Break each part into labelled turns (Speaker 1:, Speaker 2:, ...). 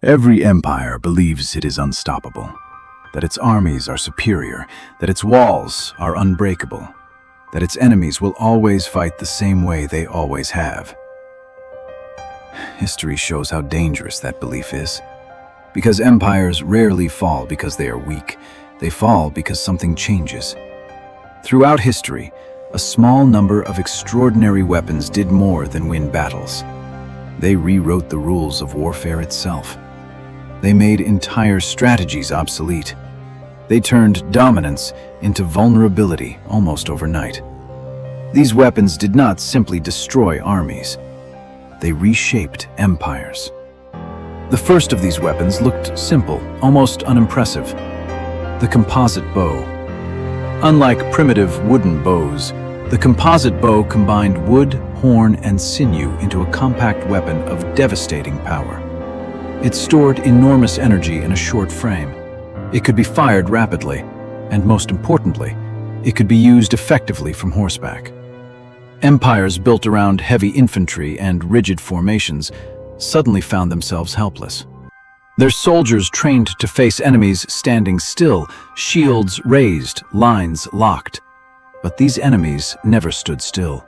Speaker 1: Every empire believes it is unstoppable, that its armies are superior, that its walls are unbreakable, that its enemies will always fight the same way they always have. History shows how dangerous that belief is. Because empires rarely fall because they are weak, they fall because something changes. Throughout history, a small number of extraordinary weapons did more than win battles. They rewrote the rules of warfare itself. They made entire strategies obsolete. They turned dominance into vulnerability almost overnight. These weapons did not simply destroy armies. They reshaped empires. The first of these weapons looked simple, almost unimpressive. The composite bow. Unlike primitive wooden bows, the composite bow combined wood, horn, and sinew into a compact weapon of devastating power. It stored enormous energy in a short frame. It could be fired rapidly, and most importantly, it could be used effectively from horseback. Empires built around heavy infantry and rigid formations suddenly found themselves helpless. Their soldiers trained to face enemies standing still, shields raised, lines locked. But these enemies never stood still.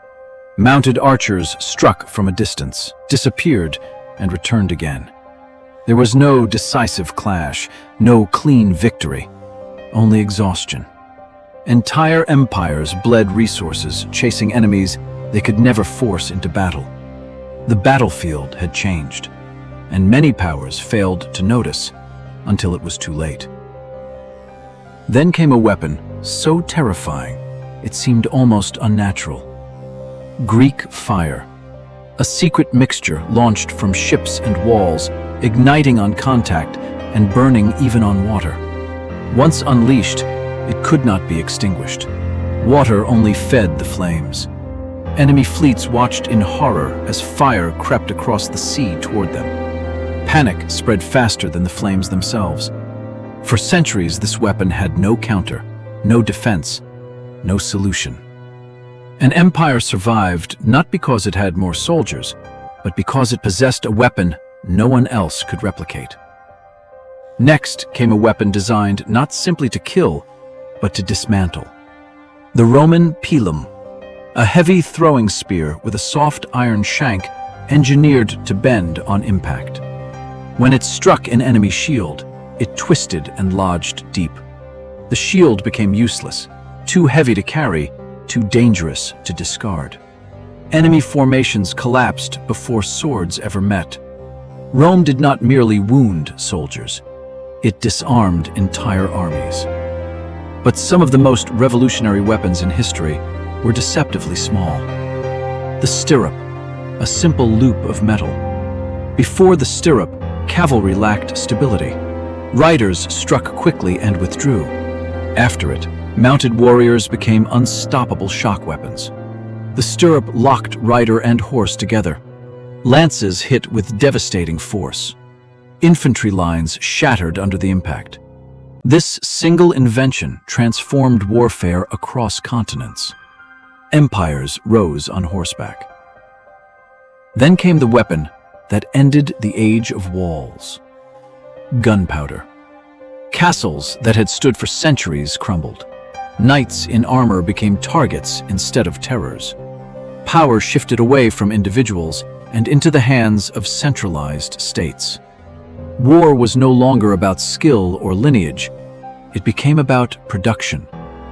Speaker 1: Mounted archers struck from a distance, disappeared, and returned again. There was no decisive clash, no clean victory, only exhaustion. Entire empires bled resources, chasing enemies they could never force into battle. The battlefield had changed, and many powers failed to notice until it was too late. Then came a weapon so terrifying it seemed almost unnatural. Greek fire, a secret mixture launched from ships and walls, igniting on contact and burning even on water. Once unleashed, it could not be extinguished. Water only fed the flames. Enemy fleets watched in horror as fire crept across the sea toward them. Panic spread faster than the flames themselves. For centuries, this weapon had no counter, no defense, no solution. An empire survived not because it had more soldiers, but because it possessed a weapon no one else could replicate. Next came a weapon designed not simply to kill, but to dismantle. The Roman pilum, a heavy throwing spear with a soft iron shank engineered to bend on impact. When it struck an enemy shield, it twisted and lodged deep. The shield became useless, too heavy to carry, too dangerous to discard. Enemy formations collapsed before swords ever met. Rome did not merely wound soldiers, it disarmed entire armies. But some of the most revolutionary weapons in history were deceptively small. The stirrup, a simple loop of metal. Before the stirrup, cavalry lacked stability. Riders struck quickly and withdrew. After it, mounted warriors became unstoppable shock weapons. The stirrup locked rider and horse together. Lances hit with devastating force. Infantry lines shattered under the impact. This single invention transformed warfare across continents. Empires rose on horseback. Then came the weapon that ended the age of walls. Gunpowder. Castles that had stood for centuries crumbled. Knights in armor became targets instead of terrors. Power shifted away from individuals and into the hands of centralized states. War was no longer about skill or lineage. It became about production,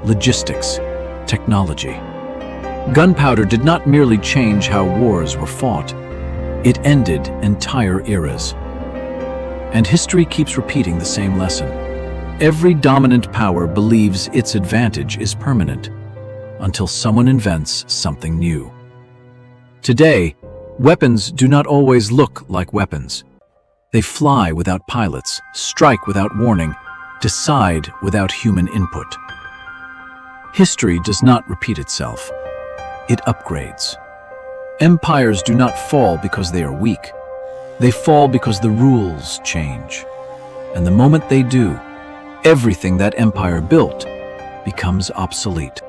Speaker 1: logistics, technology. Gunpowder did not merely change how wars were fought. It ended entire eras. And history keeps repeating the same lesson. Every dominant power believes its advantage is permanent until someone invents something new. Today, weapons do not always look like weapons. They fly without pilots, strike without warning, decide without human input. History does not repeat itself. It upgrades. Empires do not fall because they are weak. They fall because the rules change. And the moment they do, everything that empire built becomes obsolete.